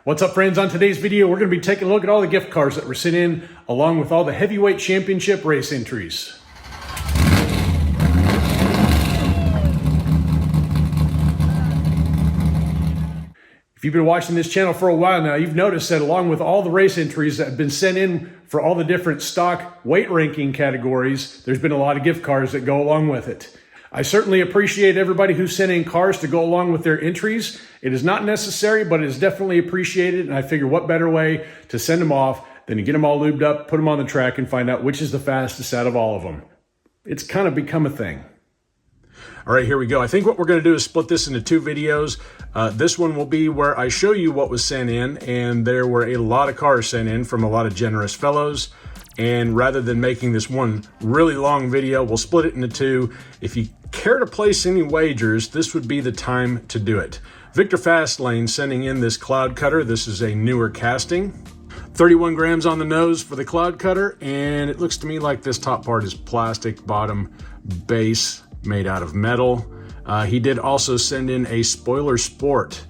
What's up, friends? On today's video, we're going to be taking a look at all the gift cards that were sent in, along with all the heavyweight championship race entries. If you've been watching this channel for a while now, you've noticed that along with all the race entries that have been sent in for all the different stock weight ranking categories, there's been a lot of gift cards that go along with it. I certainly appreciate everybody who sent in cars to go along with their entries. It is not necessary, but it is definitely appreciated, and I figure what better way to send them off than to get them all lubed up, put them on the track, and find out which is the fastest out of all of them. It's kind of become a thing. All right, here we go. I think what we're going to do is split this into two videos. This one will be where I show you what was sent in, and there were a lot of cars sent in from a lot of generous fellows. And rather than making this one really long video, we'll split it into two. If you care to place any wagers, this would be the time to do it. Victor Fastlane sending in this cloud cutter. This is a newer casting. 31 grams on the nose for the cloud cutter, and it looks to me like this top part is plastic, bottom base made out of metal. He did also send in a Spoiler Sport,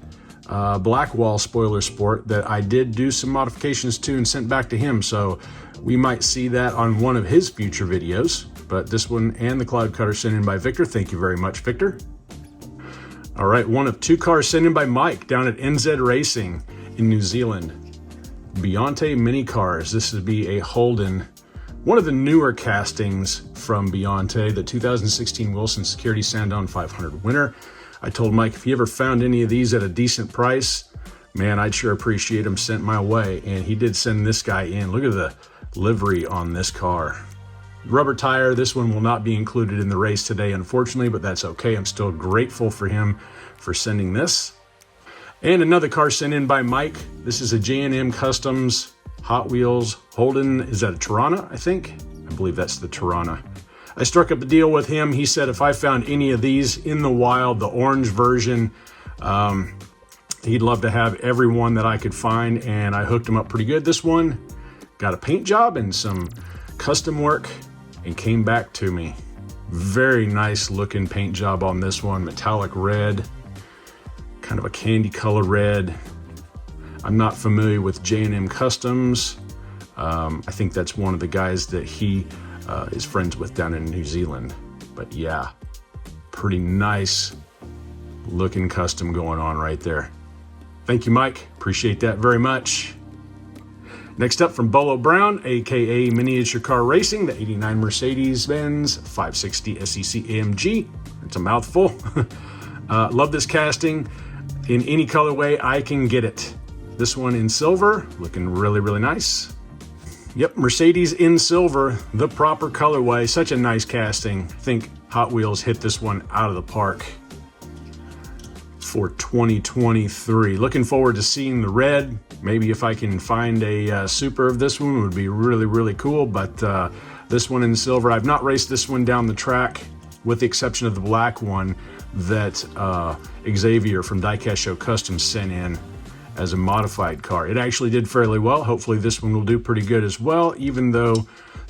Blackwall Spoiler Sport, that I did do some modifications to and sent back to him, so we might see that on one of his future videos. But this one and the cloud cutter sent in by Victor. Thank you very much, Victor. All right, one of two cars sent in by Mike down at NZ Racing in New Zealand. Beyonce Mini Cars. This would be a Holden, one of the newer castings from Beyonce, the 2016 Wilson Security Sandown 500 winner. I told Mike if he ever found any of these at a decent price, man, I'd sure appreciate them sent my way. And he did send this guy in. Look at the livery on this car. Rubber tire. This one will not be included in the race today, unfortunately, but that's okay. I'm still grateful for him for sending this. And another car sent in by Mike. This is a J&M Customs Hot Wheels Holden. Is that a Tirana, I think? I believe that's the Tirana. I struck up a deal with him. He said if I found any of these in the wild, the orange version, he'd love to have every one that I could find, and I hooked him up pretty good. This one got a paint job and some custom work and came back to me. Very nice looking paint job on this one. Metallic red, kind of a candy color red. I'm not familiar with J&M Customs. I think that's one of the guys that he is friends with down in New Zealand. But yeah, pretty nice looking custom going on right there. Thank you, Mike. Appreciate that very much. Next up from Bolo Brown, aka Miniature Car Racing, the 89 Mercedes-Benz 560 SEC AMG. It's a mouthful. Love this casting. In any colorway I can get it. This one in silver, looking really, really nice. Yep, Mercedes in silver, the proper colorway. Such a nice casting. I think Hot Wheels hit this one out of the park for 2023. Looking forward to seeing the red. Maybe if I can find a super of this one, it would be really, really cool. But this one in silver, I've not raced this one down the track, with the exception of the black one that Xavier from Diecast Show Customs sent in as a modified car. It actually did fairly well. Hopefully this one will do pretty good as well, even though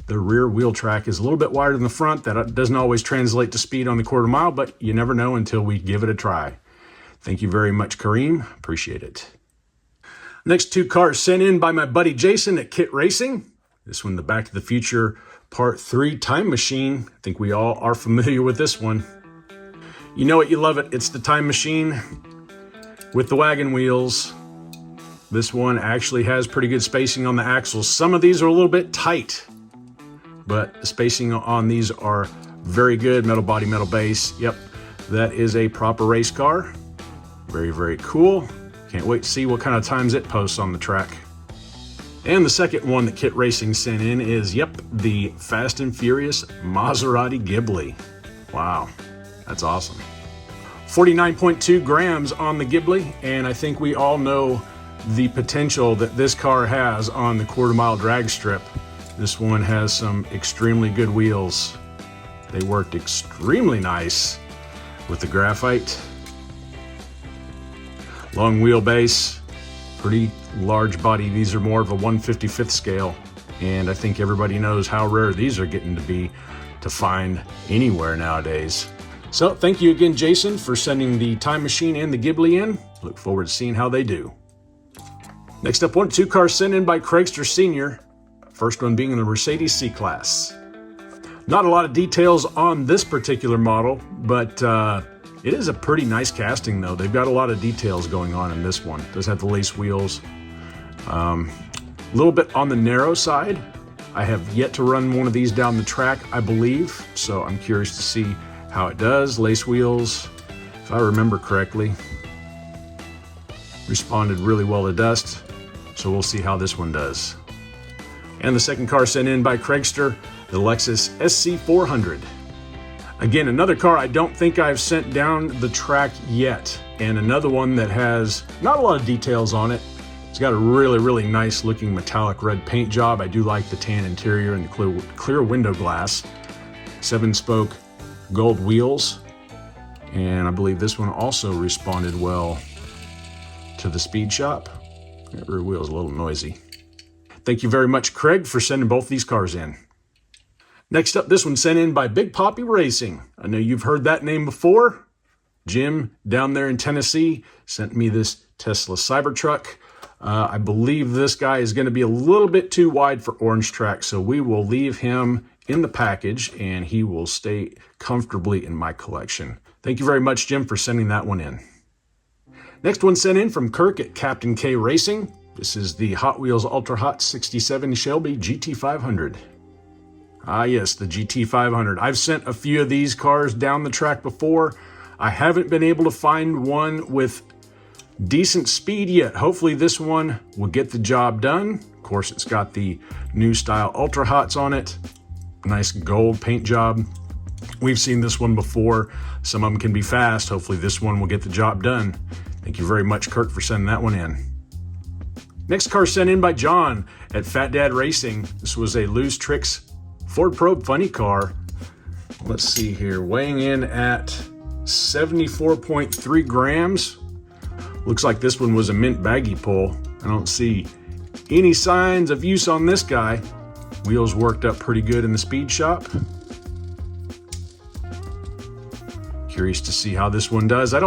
the rear wheel track is a little bit wider than the front. That doesn't always translate to speed on the quarter mile, but you never know until we give it a try. Thank you very much, Kareem. Appreciate it. Next two cars sent in by my buddy Jason at Kit Racing. This one, the Back to the Future Part 3 Time Machine. I think we all are familiar with this one. You know it, you love it. It's the Time Machine with the wagon wheels. This one actually has pretty good spacing on the axles. Some of these are a little bit tight, but the spacing on these are very good. Metal body, metal base. Yep, that is a proper race car. Very, very cool. Can't wait to see what kind of times it posts on the track. And the second one that Kit Racing sent in is, yep, the Fast and Furious Maserati Ghibli. Wow, that's awesome. 49.2 grams on the Ghibli, and I think we all know the potential that this car has on the quarter mile drag strip. This one has some extremely good wheels. They worked extremely nice with the graphite. Long wheelbase, pretty large body. These are more of a 1/55th scale, and I think everybody knows how rare these are getting to be to find anywhere nowadays. So thank you again, Jason, for sending the Time Machine and the Ghibli in. Look forward to seeing how they do. Next up, two cars sent in by Craigster Sr. First one being in the Mercedes C-Class. Not a lot of details on this particular model, but it is a pretty nice casting though. They've got a lot of details going on in this one. It does have the lace wheels. A little bit on the narrow side. I have yet to run one of these down the track, I believe, so I'm curious to see how it does. Lace wheels, if I remember correctly, responded really well to dust, so we'll see how this one does. And the second car sent in by Craigster, the Lexus SC400. Again, another car I don't think I've sent down the track yet, and another one that has not a lot of details on it. It's got a really nice looking metallic red paint job. I do like the tan interior and the clear window glass. 7-spoke gold wheels. And I believe this one also responded well to the speed shop. That rear wheel is a little noisy. Thank you very much, Craig, for sending both these cars in. Next up, this one sent in by Big Poppy Racing. I know you've heard that name before. Jim down there in Tennessee sent me this Tesla Cybertruck. I believe this guy is going to be a little bit too wide for Orange Track, so we will leave him in the package and he will stay comfortably in my collection. Thank you very much, Jim, for sending that one in. Next one sent in from Kirk at Captain K Racing. This is the Hot Wheels Ultra Hot 67 Shelby GT500. Ah yes, the GT500. I've sent a few of these cars down the track before. I haven't been able to find one with decent speed yet. Hopefully this one will get the job done. Of course, it's got the new style Ultra Hots on it. Nice gold paint job. We've seen this one before. Some of them can be fast. Hopefully this one will get the job done. Thank you very much, Kirk, for sending that one in. Next car sent in by John at Fat Dad Racing. This was a Loose Tricks Ford Probe funny car. Let's see here, weighing in at 74.3 grams. Looks like this one was a mint baggy pull. I don't see any signs of use on this guy. Wheels worked up pretty good in the speed shop. Curious to see how this one does. I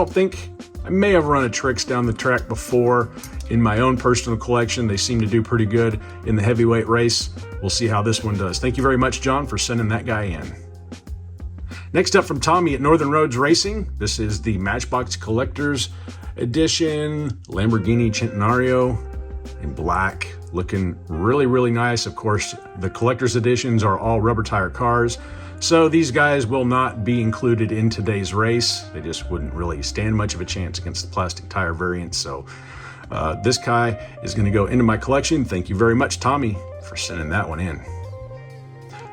may have run a Tricks down the track before in my own personal collection. They seem to do pretty good in the heavyweight race. We'll see how this one does. Thank you very much, John, for sending that guy in. Next up from Tommy at Northern Roads Racing. This is the Matchbox Collector's Edition Lamborghini Centenario in black, looking really nice. Of course, the collector's editions are all rubber tire cars, so these guys will not be included in today's race. They just wouldn't really stand much of a chance against the plastic tire variant. So this guy is going to go into my collection. Thank you very much, Tommy, for sending that one in.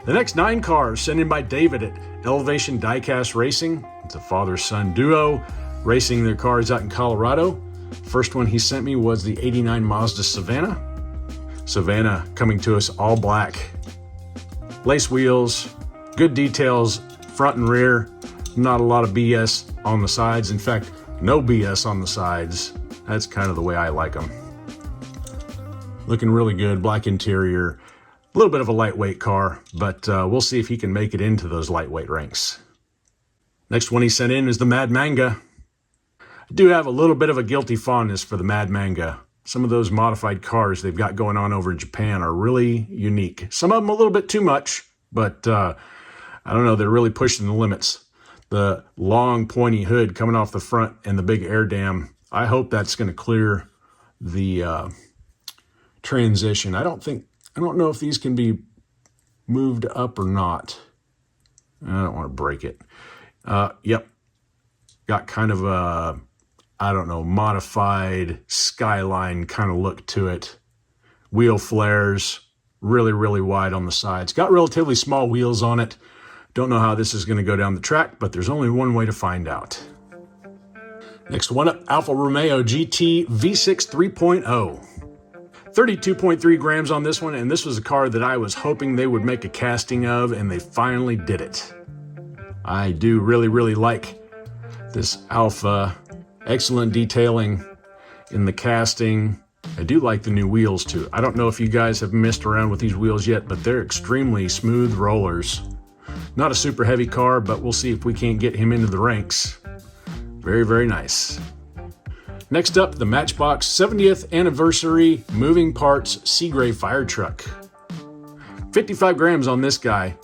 The next 9 cars sent in by David at Elevation Diecast Racing. It's a father-son duo racing their cars out in Colorado. First one he sent me was the 89 Mazda Savannah. Savannah coming to us all black. Lace wheels, good details, front and rear. Not a lot of BS on the sides. In fact, no BS on the sides. That's kind of the way I like them. Looking really good, black interior. A little bit of a lightweight car, but we'll see if he can make it into those lightweight ranks. Next one he sent in is the Mad Manga. I do have a little bit of a guilty fondness for the Mad Manga. Some of those modified cars they've got going on over in Japan are really unique. Some of them a little bit too much, but I don't know, they're really pushing the limits. The long pointy hood coming off the front and the big air dam, I hope that's going to clear the transition. I don't know if these can be moved up or not. I don't want to break it. Yep. Got kind of a, I don't know, modified skyline kind of look to it. Wheel flares, really wide on the sides. Got relatively small wheels on it. Don't know how this is going to go down the track, but there's only one way to find out. Next one up, Alfa Romeo GT V6 3.0. 32.3 grams on this one, and this was a car that I was hoping they would make a casting of, and they finally did it. I do really like this Alfa. Excellent detailing in the casting. I do like the new wheels too. I don't know if you guys have messed around with these wheels yet, but they're extremely smooth rollers. Not a super heavy car, but we'll see if we can't get him into the ranks. Very nice. Next up, the Matchbox 70th Anniversary Moving Parts Seagrave Fire Truck. 55 grams on this guy.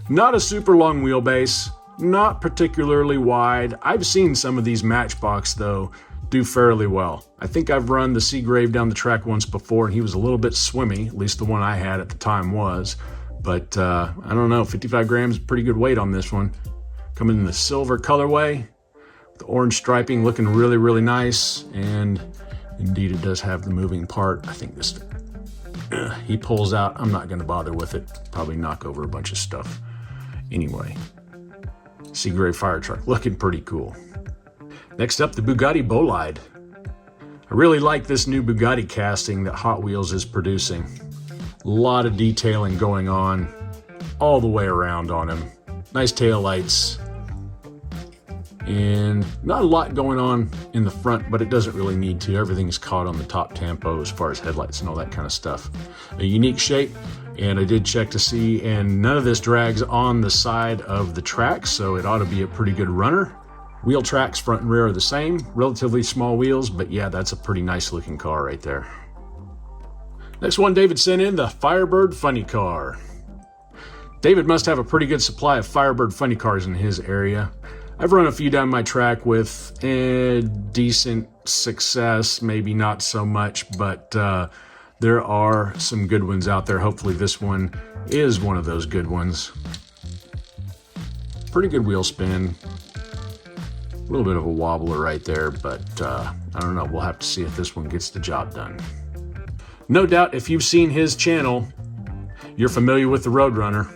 Not a super long wheelbase, not particularly wide. I've seen some of these Matchbox, though, do fairly well. I think I've run the Seagrave down the track once before, and he was a little bit swimmy, at least the one I had at the time was. But I don't know, 55 grams, pretty good weight on this one. Coming in the silver colorway, the orange striping looking really, really nice. And indeed, it does have the moving part. I think this, he pulls out. I'm not gonna bother with it. Probably knock over a bunch of stuff. Anyway, Seagrave fire truck, looking pretty cool. Next up, the Bugatti Bolide. I really like this new Bugatti casting that Hot Wheels is producing. A lot of detailing going on all the way around on him. Nice tail lights. And not a lot going on in the front, but it doesn't really need to. Everything's caught on the top tampo as far as headlights and all that kind of stuff. A unique shape, and I did check to see, and none of this drags on the side of the track, so it ought to be a pretty good runner. Wheel tracks front and rear are the same, relatively small wheels, but yeah, that's a pretty nice looking car right there. Next one David sent in, the Firebird Funny Car. David must have a pretty good supply of Firebird Funny Cars in his area. I've run a few down my track with decent success, maybe not so much, but there are some good ones out there. Hopefully this one is one of those good ones. Pretty good wheel spin. A little bit of a wobbler right there, but I don't know. We'll have to see if this one gets the job done. No doubt if you've seen his channel, you're familiar with the Roadrunner.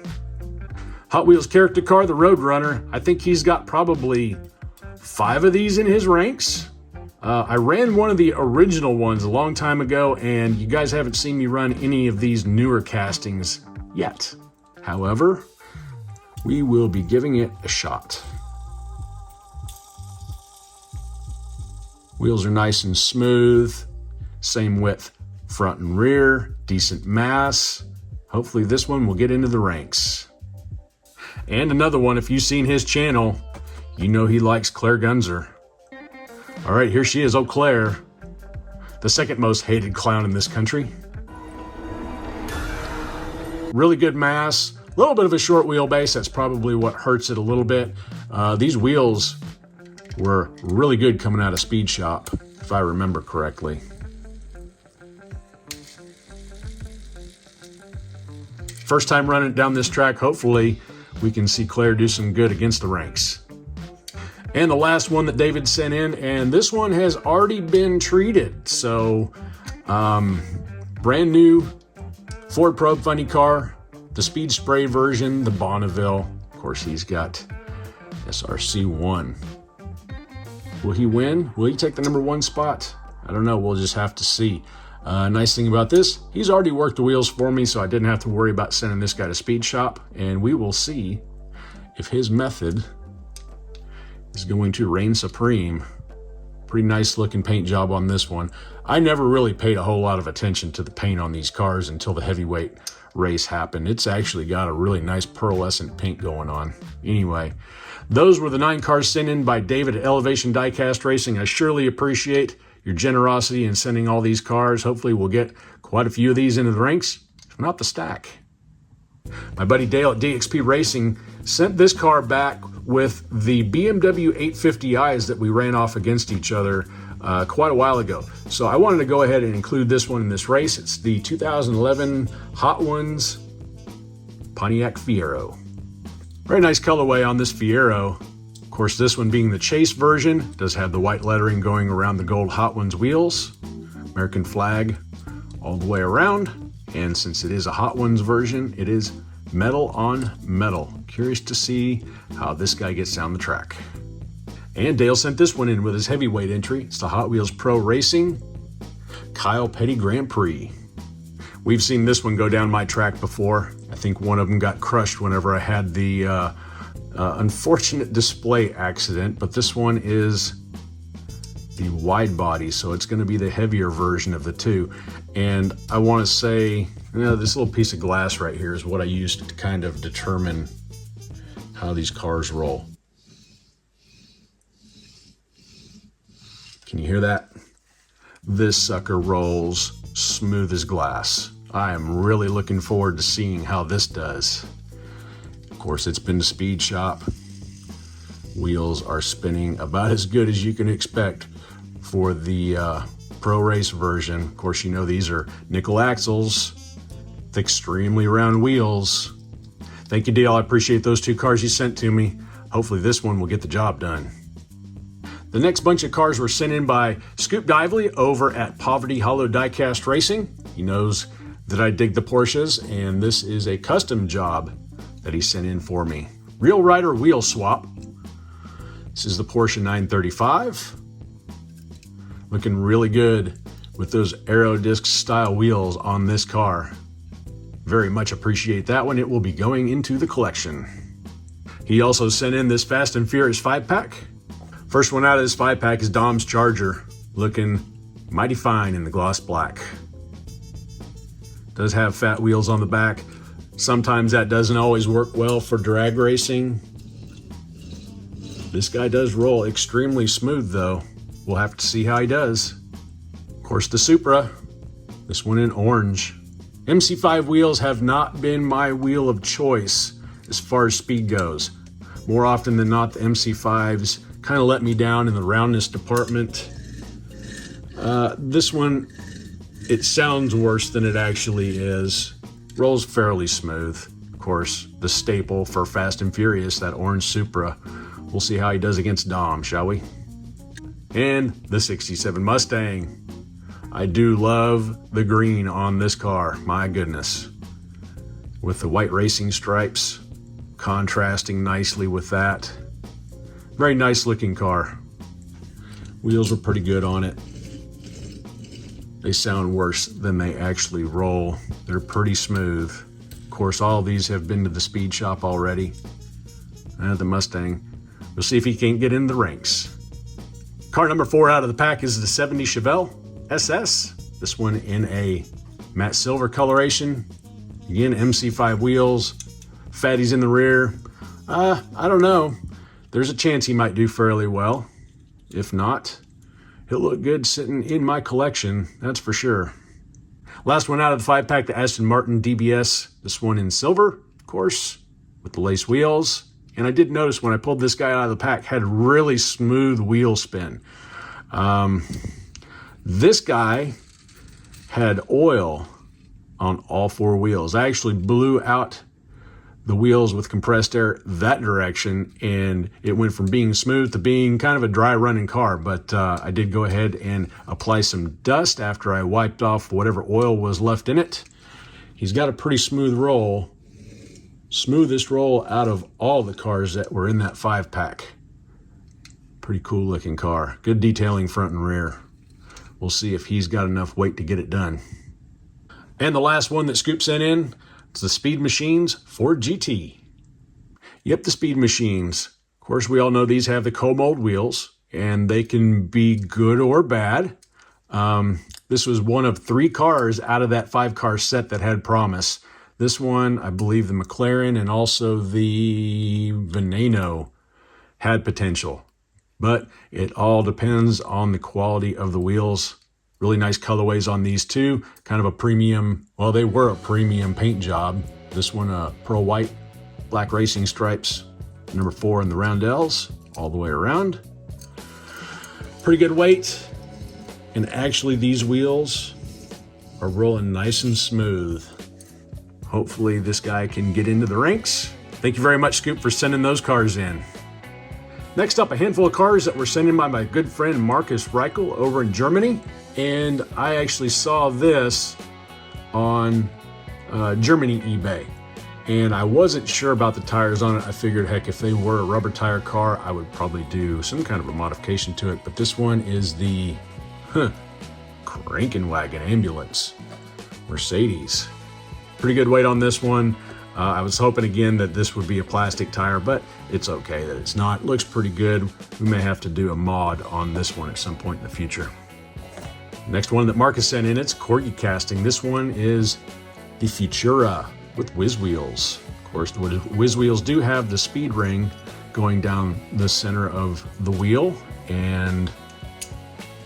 Hot Wheels character car, the Roadrunner. I think he's got probably 5 of these in his ranks. I ran one of the original ones a long time ago, and you guys haven't seen me run any of these newer castings yet. However, we will be giving it a shot. Wheels are nice and smooth, same width front and rear, decent mass. Hopefully this one will get into the ranks. And another one, if you've seen his channel, you know he likes Claire Gunzer. All right, here she is, Eau Claire, the second most hated clown in this country. Really good mass, a little bit of a short wheelbase, that's probably what hurts it a little bit. These wheels were really good coming out of Speed Shop, if I remember correctly. First time running it down this track, hopefully we can see Claire do some good against the ranks. And the last one that David sent in, and this one has already been treated. So, brand new Ford Probe Funny Car, the Speed Spray version, the Bonneville. Of course, he's got SRC1. Will he win? Will he take the #1 spot? I don't know. We'll just have to see. Nice thing about this, he's already worked the wheels for me, so I didn't have to worry about sending this guy to Speed Shop. And we will see if his method is going to reign supreme. Pretty nice looking paint job on this one. I never really paid a whole lot of attention to the paint on these cars until the heavyweight race happened. It's actually got a really nice pearlescent paint going on. Anyway, those were the 9 cars sent in by David at Elevation Diecast Racing. I surely appreciate your generosity in sending all these cars. Hopefully we'll get quite a few of these into the ranks, if not the stack. My buddy Dale at DXP Racing sent this car back with the BMW 850i's that we ran off against each other quite a while ago. So I wanted to go ahead and include this one in this race. It's the 2011 Hot Ones Pontiac Fiero. Very nice colorway on this Fiero. Of course, this one being the chase version, does have the white lettering going around the gold Hot Ones wheels. American flag all the way around. And since it is a Hot Ones version, it is metal on metal. Curious to see how this guy gets down the track. And Dale sent this one in with his heavyweight entry. It's the Hot Wheels Pro Racing Kyle Petty Grand Prix. We've seen this one go down my track before. I think one of them got crushed whenever I had the unfortunate display accident, but this one is the wide body, so it's going to be the heavier version of the two. And I want to say, this little piece of glass right here is what I used to kind of determine how these cars roll. Can you hear that? this sucker rolls smooth as glass. I am really looking forward to seeing how this does. Of course, it's been to speed shop. Wheels are spinning about as good as you can expect for the Pro Race version. Of course, you know these are nickel axles, with extremely round wheels. Thank you, Dale. I appreciate those 2 cars you sent to me. Hopefully this one will get the job done. The next bunch of cars were sent in by Scoop Dively over at Poverty Hollow Diecast Racing. He knows that I dig the Porsches, and this is a custom job that he sent in for me. Real Rider wheel swap. This is the Porsche 935. Looking really good with those Aero disc style wheels on this car. Very much appreciate that one. It will be going into the collection. He also sent in this Fast and Furious 5-pack. First one out of this 5-pack is Dom's Charger, looking mighty fine in the gloss black. Does have fat wheels on the back. Sometimes that doesn't always work well for drag racing. This guy does roll extremely smooth though. We'll have to see how he does. Of course, the Supra, this one in orange. MC5 wheels have not been my wheel of choice as far as speed goes. More often than not, the MC5s kind of let me down in the roundness department. This one, it sounds worse than it actually is. Rolls fairly smooth. Of course, the staple for Fast and Furious, that orange Supra. We'll see how he does against Dom, shall we? And the 67 Mustang. I do love the green on this car, my goodness. With the white racing stripes, contrasting nicely with that. Very nice looking car. Wheels are pretty good on it. They sound worse than they actually roll. They're pretty smooth. Of course, all of these have been to the speed shop already. The Mustang. We'll see if he can't get in the ranks. Car number 4 out of the pack is the 70 Chevelle SS. This one in a matte silver coloration. Again, MC5 wheels. Fatties in the rear. I don't know. There's a chance he might do fairly well. If not, he'll look good sitting in my collection, that's for sure. Last one out of the 5-pack, the Aston Martin DBS. This one in silver, of course, with the lace wheels. And I did notice when I pulled this guy out of the pack, had really smooth wheel spin. This guy had oil on all 4 wheels. I actually blew out the wheels with compressed air that direction, and it went from being smooth to being kind of a dry running car. But I did go ahead and apply some dust after I wiped off whatever oil was left in it. He's got a pretty smooth roll. Smoothest roll out of all the cars that were in that 5-pack. Pretty cool looking car. Good detailing front and rear. We'll see if he's got enough weight to get it done. And the last one that Scoop sent in, it's the Speed Machines Ford GT. Yep, the Speed Machines. Of course, we all know these have the co-mold wheels, and they can be good or bad. This was one of 3 cars out of that 5-car set that had promise. This one, I believe the McLaren and also the Veneno had potential. But it all depends on the quality of the wheels. Really nice colorways on these two. Kind of a premium, well, they were a premium paint job. This one, pearl white, black racing stripes. Number 4 in the roundels, all the way around. Pretty good weight. And actually these wheels are rolling nice and smooth. Hopefully this guy can get into the ranks. Thank you very much, Scoop, for sending those cars in. Next up, a handful of cars that were sent in by my good friend Marcus Reichel over in Germany. And I actually saw this on Germany eBay. And I wasn't sure about the tires on it. I figured, heck, if they were a rubber tire car, I would probably do some kind of a modification to it. But this one is the Krankenwagen ambulance, Mercedes. Pretty good weight on this one. I was hoping again that this would be a plastic tire, but it's okay that it's not. Looks pretty good. We may have to do a mod on this one at some point in the future. Next one that Marcus sent in, it's Corgi casting. This one is the Futura with whiz wheels. Of course, the whiz wheels do have the speed ring going down the center of the wheel, and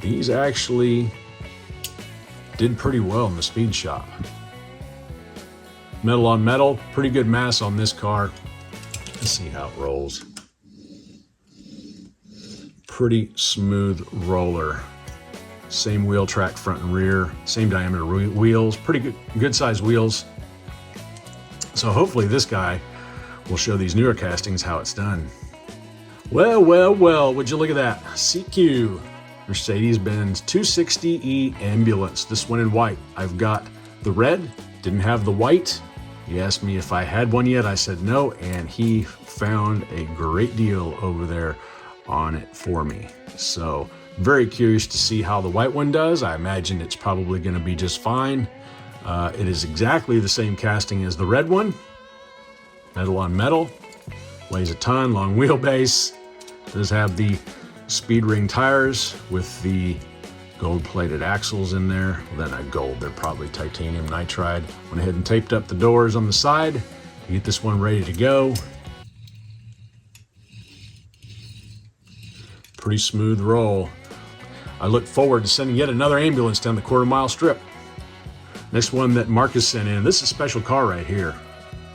these actually did pretty well in the speed shop. Metal on metal, pretty good mass on this car. Let's see how it rolls. Pretty smooth roller. Same wheel track front and rear, same diameter wheels, pretty good size wheels. So hopefully this guy will show these newer castings how it's done. Well, well, well, would you look at that? Siku Mercedes-Benz 260E ambulance. This one in white. I've got the red, didn't have the white. He asked me if I had one yet. I said no, and he found a great deal over there on it for me. So very curious to see how the white one does. I imagine it's probably going to be just fine. It is exactly the same casting as the red one. Metal on metal. Weighs a ton, long wheelbase. Does have the speed ring tires with the gold-plated axles in there. Well, they're not gold, they're probably titanium nitride. Went ahead and taped up the doors on the side to get this one ready to go. Pretty smooth roll. I look forward to sending yet another ambulance down the quarter-mile strip. Next one that Marcus sent in, this is a special car right here.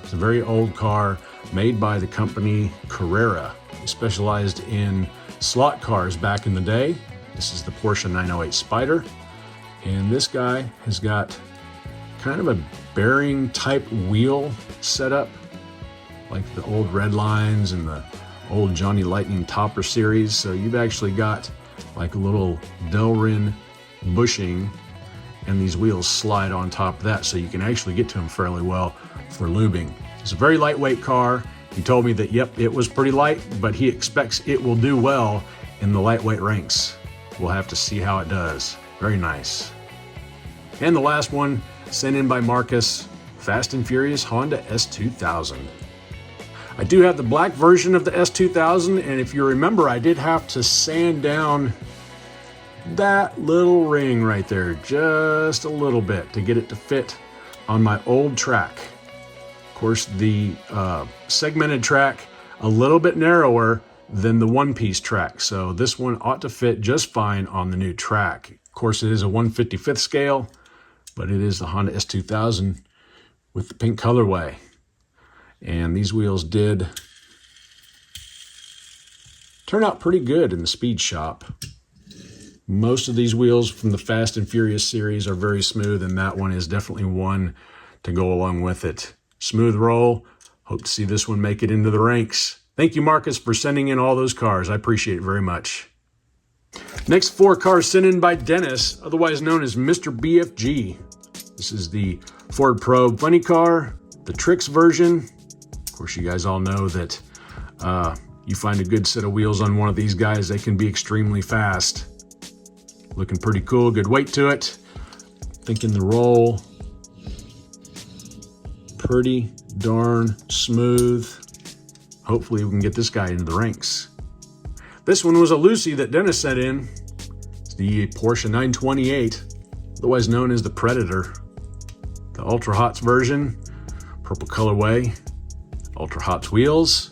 It's a very old car made by the company Carrera. They specialized in slot cars back in the day. This is the Porsche 908 Spider. And this guy has got kind of a bearing type wheel setup, like the old Red Lines and the old Johnny Lightning Topper series. So you've actually got like a little Delrin bushing, and these wheels slide on top of that, so you can actually get to them fairly well for lubing. It's a very lightweight car. He told me that, yep, it was pretty light, but he expects it will do well in the lightweight ranks. We'll have to see how it does. Very nice. And the last one, sent in by Marcus, Fast and Furious Honda S2000. I do have the black version of the S2000, and if you remember, I did have to sand down that little ring right there just a little bit to get it to fit on my old track. Of course, the segmented track a little bit narrower than the one-piece track, so this one ought to fit just fine on the new track. Of course, it is a 1/55th scale, but it is the Honda S2000 with the pink colorway. And these wheels did turn out pretty good in the speed shop. Most of these wheels from the Fast and Furious series are very smooth, and that one is definitely one to go along with it. Smooth roll. Hope to see this one make it into the ranks. Thank you, Marcus, for sending in all those cars. I appreciate it very much. Next 4 cars sent in by Dennis, otherwise known as Mr. BFG. This is the Ford Probe funny car, the Trix version. Of course, you guys all know that you find a good set of wheels on one of these guys, they can be extremely fast. Looking pretty cool, good weight to it. Thinking the roll, pretty darn smooth. Hopefully we can get this guy into the ranks. This one was a Lucy that Dennis sent in. It's the Porsche 928, otherwise known as the Predator. The Ultra Hots version, purple colorway, Ultra Hots wheels.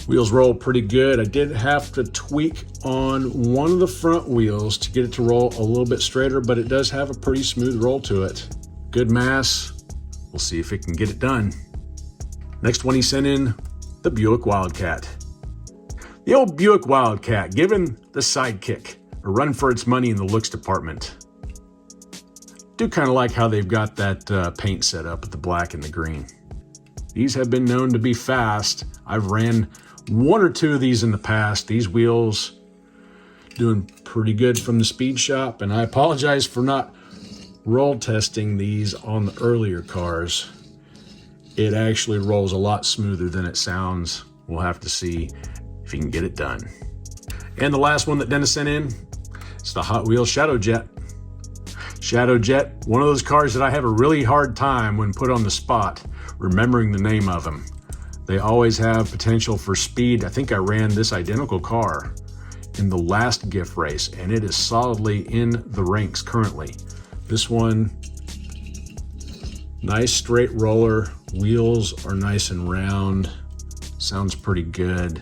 Wheels roll pretty good. I did have to tweak on one of the front wheels to get it to roll a little bit straighter, but it does have a pretty smooth roll to it. Good mass. We'll see if it can get it done. Next one he sent in, the Buick Wildcat. The old Buick Wildcat, given the Sidekick a run for its money in the looks department. Do kind of like how they've got that paint set up with the black and the green. These have been known to be fast. I've ran 1 or 2 of these in the past. These wheels doing pretty good from the speed shop, and I apologize for not roll testing these on the earlier cars. It actually rolls a lot smoother than it sounds. We'll have to see if he can get it done. And the last one that Dennis sent in, it's the Hot Wheels Shadow Jet. Shadow Jet, one of those cars that I have a really hard time when put on the spot remembering the name of them. They always have potential for speed. I think I ran this identical car in the last gift race, and it is solidly in the ranks currently. This one, nice straight roller. Wheels are nice and round. Sounds pretty good.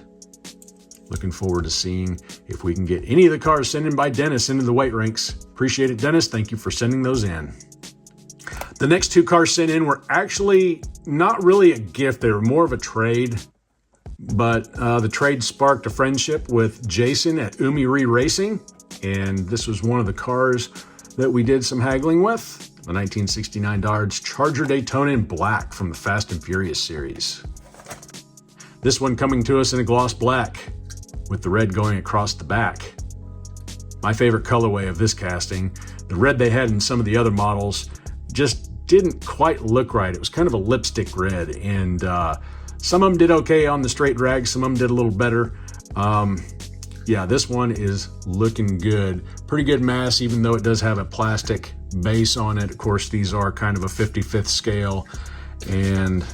Looking forward to seeing if we can get any of the cars sent in by Dennis into the weight rinks. Appreciate it, Dennis. Thank you for sending those in. The next 2 cars sent in were actually not really a gift. They were more of a trade. But the trade sparked a friendship with Jason at Umi Racing. And this was one of the cars that we did some haggling with. The 1969 Dodge Charger Daytona in black from the Fast and Furious series. This one coming to us in a gloss black with the red going across the back. My favorite colorway of this casting. The red they had in some of the other models just didn't quite look right. It was kind of a lipstick red, and some of them did okay on the straight drag, some of them did a little better. Yeah, this one is looking good. Pretty good mass, even though it does have a plastic base on it. Of course, these are kind of a 55th scale. And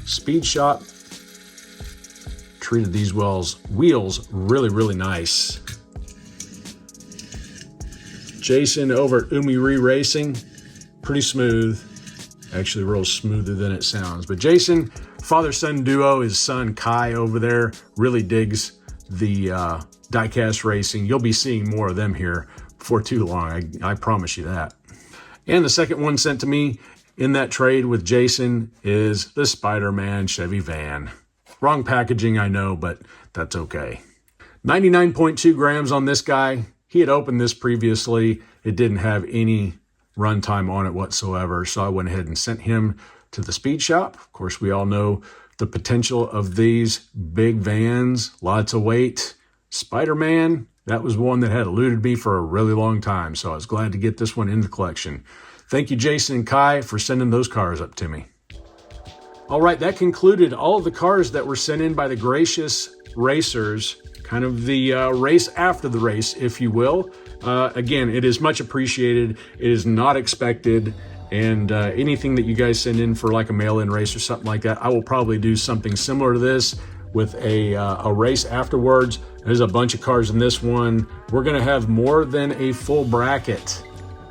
Speed Shop treated these wheels really, really nice. Jason over at Umi Racing, pretty smooth. Actually, real smoother than it sounds. But Jason, father-son duo, his son Kai over there really digs the diecast racing. You'll be seeing more of them here before too long. I promise you that. And the second one sent to me in that trade with Jason is the Spider-Man Chevy van. Wrong packaging, I know, but that's okay. 99.2 grams on this guy. He had opened this previously. It didn't have any runtime on it whatsoever, so I went ahead and sent him to the Speed Shop. Of course, we all know the potential of these big vans, lots of weight. Spider-Man, that was one that had eluded me for a really long time, so I was glad to get this one in the collection. Thank you, Jason and Kai, for sending those cars up to me. All right, that concluded all of the cars that were sent in by the gracious racers, kind of the race after the race, if you will. Again, it is much appreciated. It is not expected. And anything that you guys send in for like a mail-in race or something like that, I will probably do something similar to this with a race afterwards. There's a bunch of cars in this one. We're going to have more than a full bracket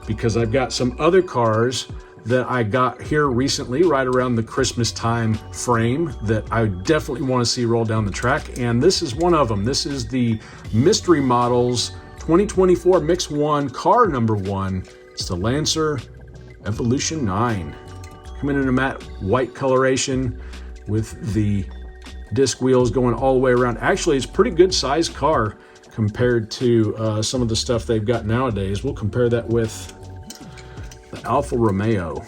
because I've got some other cars that I got here recently, right around the Christmas time frame, that I definitely want to see roll down the track. And this is one of them. This is the Mystery Models 2024 Mix 1 car number 1. It's the Lancer Evolution 9. Coming in a matte white coloration with the disc wheels going all the way around. Actually, it's a pretty good sized car compared to some of the stuff they've got nowadays. We'll compare that with the Alfa Romeo.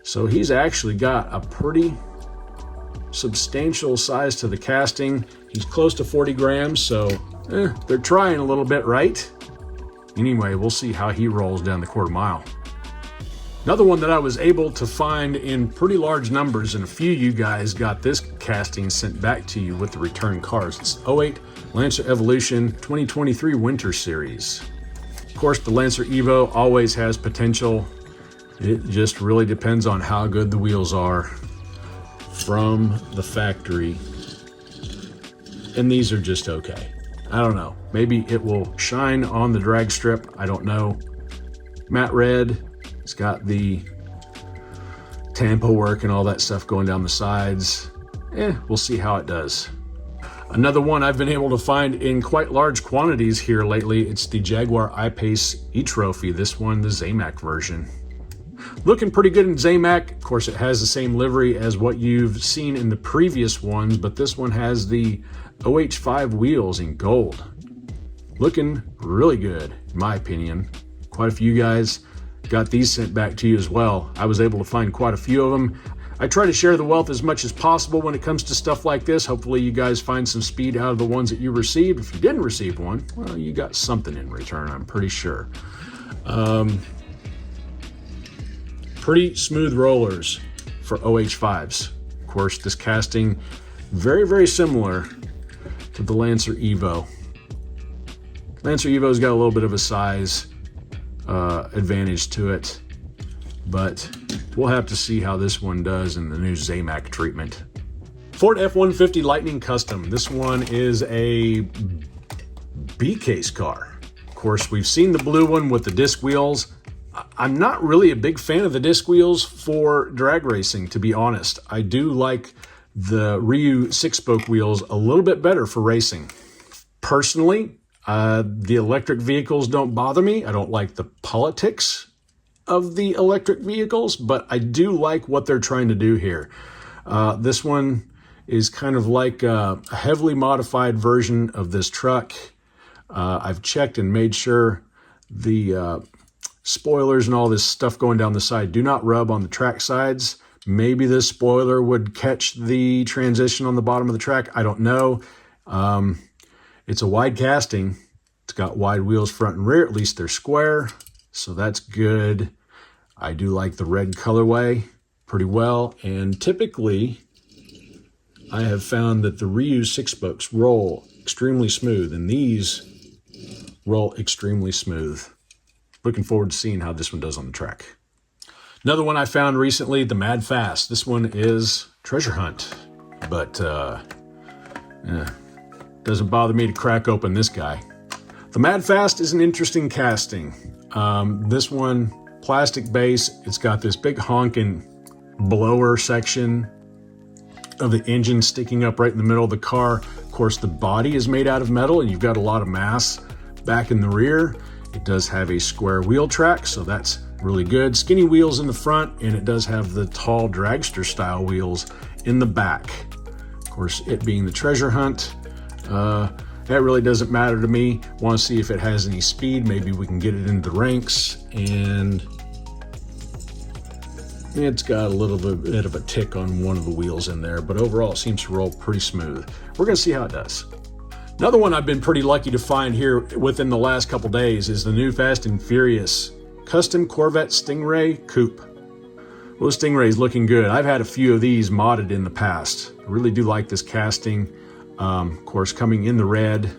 So he's actually got a pretty substantial size to the casting. He's close to 40 grams, so they're trying a little bit, right? Anyway, we'll see how he rolls down the quarter mile. Another one that I was able to find in pretty large numbers, and a few of you guys got this casting sent back to you with the return cars. It's 08 Lancer Evolution 2023 Winter Series. Of course, the Lancer Evo always has potential. It just really depends on how good the wheels are from the factory. And these are just okay. I don't know. Maybe it will shine on the drag strip. I don't know. Matte red. It's got the Tampa work and all that stuff going down the sides. We'll see how it does. Another one I've been able to find in quite large quantities here lately, it's the Jaguar I-Pace E-Trophy. This one, the Zamac version. Looking pretty good in Zamac. Of course, it has the same livery as what you've seen in the previous ones, but this one has the OH5 wheels in gold. Looking really good, in my opinion. Quite a few guys got these sent back to you as well. I was able to find quite a few of them. I try to share the wealth as much as possible when it comes to stuff like this. Hopefully you guys find some speed out of the ones that you received. If you didn't receive one, well, you got something in return, I'm pretty sure. Pretty smooth rollers for OH5s. Of course, this casting, very, very similar to the Lancer Evo. Lancer Evo's got a little bit of a size advantage to it, but we'll have to see how this one does in the new Zamac treatment. Ford F-150 Lightning Custom. This one is a B-case car. Of course, we've seen the blue one with the disc wheels. I'm not really a big fan of the disc wheels for drag racing, to be honest. I do like the Ryu 6-spoke wheels a little bit better for racing. Personally, the electric vehicles don't bother me. I don't like the politics of the electric vehicles, but I do like what they're trying to do here. This one is kind of like a heavily modified version of this truck. I've checked and made sure the spoilers and all this stuff going down the side do not rub on the track sides. Maybe this spoiler would catch the transition on the bottom of the track. I don't know. It's a wide casting. It's got wide wheels front and rear. At least they're square, so that's good. I do like the red colorway pretty well. And typically, I have found that the Ryu 6-spokes roll extremely smooth, and these roll extremely smooth. Looking forward to seeing how this one does on the track. Another one I found recently, the Mad Fast. This one is Treasure Hunt, but doesn't bother me to crack open this guy. The Mad Fast is an interesting casting. This one, plastic base. It's got this big honking blower section of the engine sticking up right in the middle of the car. Of course, the body is made out of metal, and you've got a lot of mass back in the rear. It does have a square wheel track, so that's really good. Skinny wheels in the front, and it does have the tall dragster style wheels in the back. Of course, it being the Treasure Hunt, that really doesn't matter to me. Want to see if it has any speed. Maybe we can get it into the ranks, and it's got a little bit of a tick on one of the wheels in there, but overall it seems to roll pretty smooth. We're going to see how it does. Another one I've been pretty lucky to find here within the last couple days is the new Fast and Furious Custom Corvette Stingray Coupe. Well, the Stingray's looking good. I've had a few of these modded in the past. I really do like this casting. Of course, coming in the red.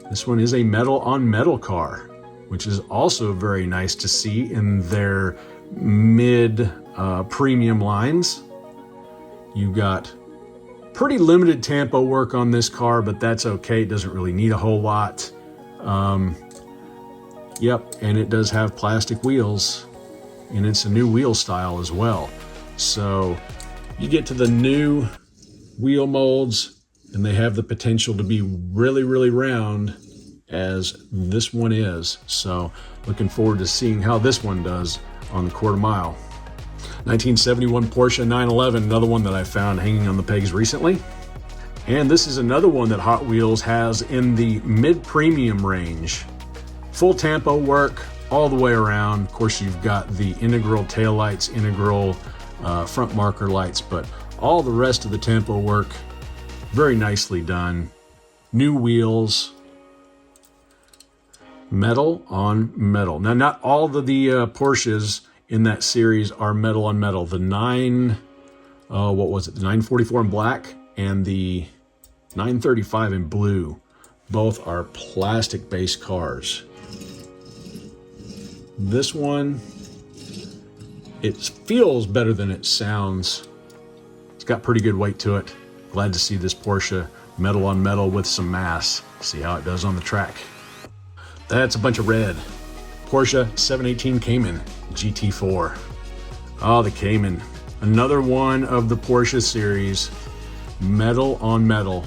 This one is a metal on metal car, which is also very nice to see in their mid premium lines. You've got pretty limited tampo work on this car, but that's okay. It doesn't really need a whole lot. Yep, and it does have plastic wheels, and it's a new wheel style as well. So you get to the new wheel molds, and they have the potential to be really, really round, as this one is. So looking forward to seeing how this one does on the quarter mile. 1971 Porsche 911, another one that I found hanging on the pegs recently. And this is another one that Hot Wheels has in the mid-premium range. Full tampo work all the way around. Of course, you've got the integral taillights, integral front marker lights, but all the rest of the tampo work, very nicely done. New wheels, metal on metal. Now, not all of the Porsches in that series are metal on metal. The 944 in black and the 935 in blue, both are plastic based cars. This one, it feels better than it sounds. It's got pretty good weight to it. Glad to see this Porsche metal on metal with some mass. See how it does on the track. That's a bunch of red. Porsche 718 Cayman GT4. Oh, the Cayman. Another one of the Porsche series. Metal on metal.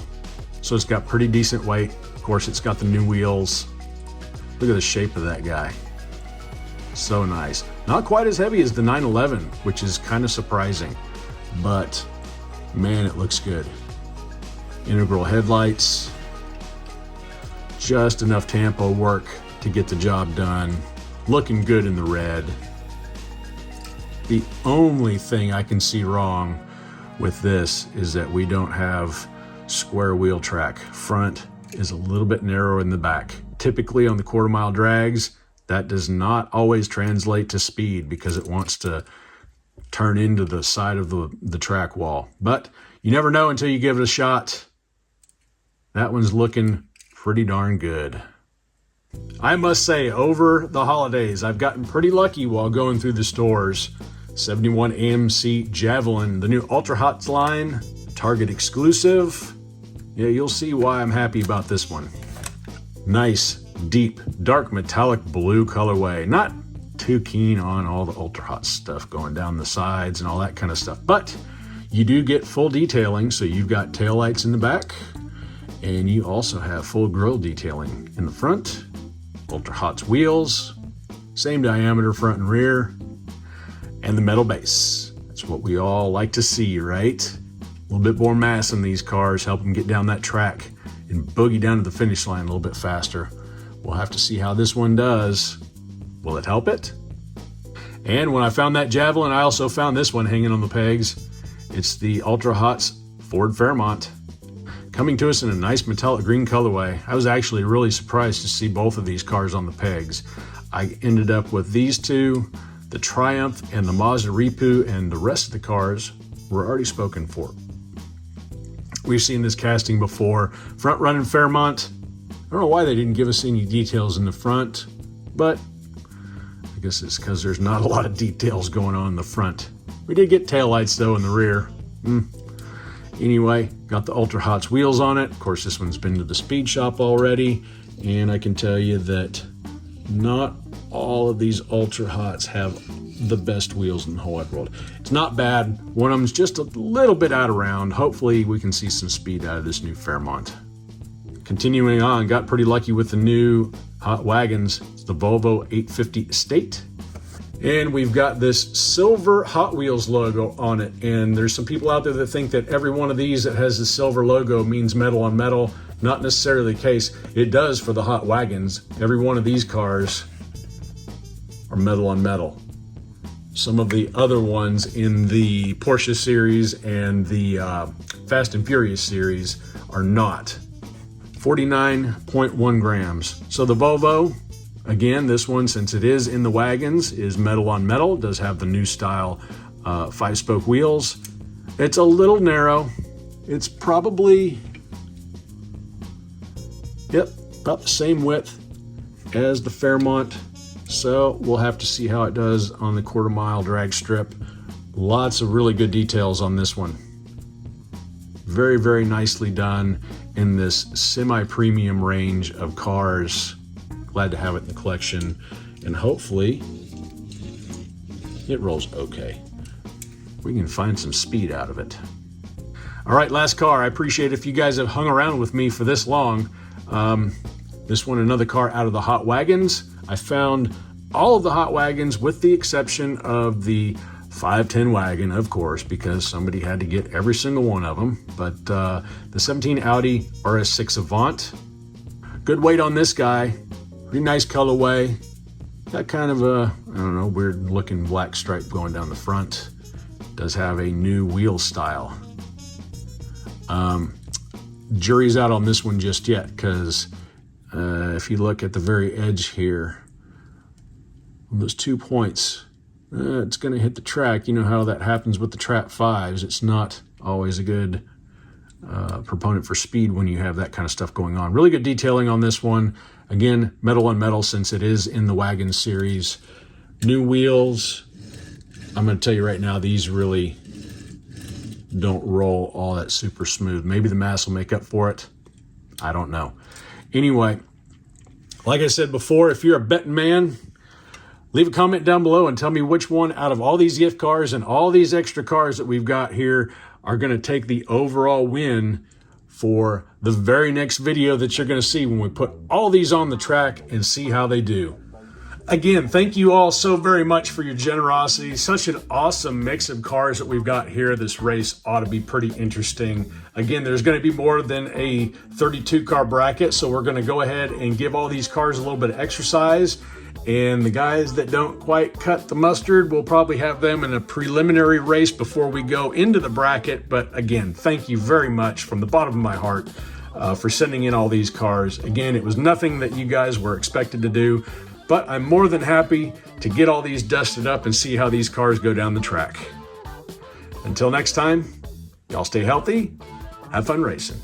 So it's got pretty decent weight. Of course, it's got the new wheels. Look at the shape of that guy. So nice. Not quite as heavy as the 911, which is kind of surprising. But, man, it looks good. Integral headlights. Just enough tampo work to get the job done. Looking good in the red. The only thing I can see wrong with this is that we don't have square wheel track. Front is a little bit narrower in the back. Typically on the quarter mile drags, that does not always translate to speed because it wants to turn into the side of the track wall. But you never know until you give it a shot. That one's looking pretty darn good. I must say, over the holidays, I've gotten pretty lucky while going through the stores. 71 AMC Javelin, the new Ultra Hots line, Target exclusive. Yeah, you'll see why I'm happy about this one. Nice, deep, dark metallic blue colorway. Not too keen on all the Ultra Hot stuff going down the sides and all that kind of stuff, but You do get full detailing, so you've got taillights in the back, and you also have full grille detailing in the front. Ultra Hot's wheels, same diameter front and rear, and the metal base. That's what we all like to see, right? A little bit more mass in these cars, help them get down that track and boogie down to the finish line a little bit faster. We'll have to see how this one does. Will it help it? And when I found that Javelin, I also found this one hanging on the pegs. It's the Ultra Hot's Ford Fairmont, coming to us in a nice metallic green colorway. I was actually really surprised to see both of these cars on the pegs. I ended up with these two, the Triumph and the Mazda Ripu, and the rest of the cars were already spoken for. We've seen this casting before. Front running Fairmont. I don't know why they didn't give us any details in the front, but I guess it's because there's not a lot of details going on in the front. We did get taillights though in the rear. Anyway, got the Ultra Hot's wheels on it. Of course, this one's been to the speed shop already, and I can tell you that not all of these Ultra Hots have the best wheels in the whole wide world. It's not bad. One of them's just a little bit out of round. Hopefully we can see some speed out of this new Fairmont. Continuing on, got pretty lucky with the new hot wagons. It's the Volvo 850 Estate. And we've got this silver Hot Wheels logo on it. And there's some people out there that think that every one of these that has the silver logo means metal on metal. Not necessarily the case. It does for the hot wagons. Every one of these cars are metal on metal. Some of the other ones in the Porsche series and the Fast and Furious series are not. 49.1 grams. So the Volvo, again, this one, since it is in the wagons, is metal on metal. It does have the new style 5-spoke wheels. It's a little narrow. It's probably, about the same width as the Fairmont. So we'll have to see how it does on the 1/4 mile drag strip. Lots of really good details on this one. Very, very nicely done in this semi-premium range of cars. Glad to have it in the collection, and hopefully it rolls okay. We can find some speed out of it. All right, last car. I appreciate if you guys have hung around with me for this long. This one, another car out of the hot wagons. I found all of the hot wagons with the exception of the 510 wagon, of course, because somebody had to get every single one of them. But the 17 Audi RS6 Avant. Good weight on this guy. Pretty nice colorway. Got kind of a, I don't know, weird looking black stripe going down the front. Does have a new wheel style. Jury's out on this one just yet, because if you look at the very edge here, on those 2 points, it's going to hit the track. You know how that happens with the Trap 5s. It's not always a good proponent for speed when you have that kind of stuff going on. Really good detailing on this one. Again, metal on metal since it is in the wagon series. New wheels. I'm going to tell you right now, these really don't roll all that super smooth. Maybe the mass will make up for it. I don't know. Anyway, like I said before, if you're a betting man, leave a comment down below and tell me which one out of all these gift cars and all these extra cars that we've got here are going to take the overall win for the very next video that you're going to see when we put all these on the track and see how they do. Again, thank you all so very much for your generosity. Such an awesome mix of cars that we've got here. This race ought to be pretty interesting. Again, there's going to be more than a 32 car bracket, so we're going to go ahead and give all these cars a little bit of exercise. And the guys that don't quite cut the mustard, we'll probably have them in a preliminary race before we go into the bracket. But again, thank you very much from the bottom of my heart for sending in all these cars. Again, it was nothing that you guys were expected to do, but I'm more than happy to get all these dusted up and see how these cars go down the track. Until next time, y'all stay healthy, have fun racing.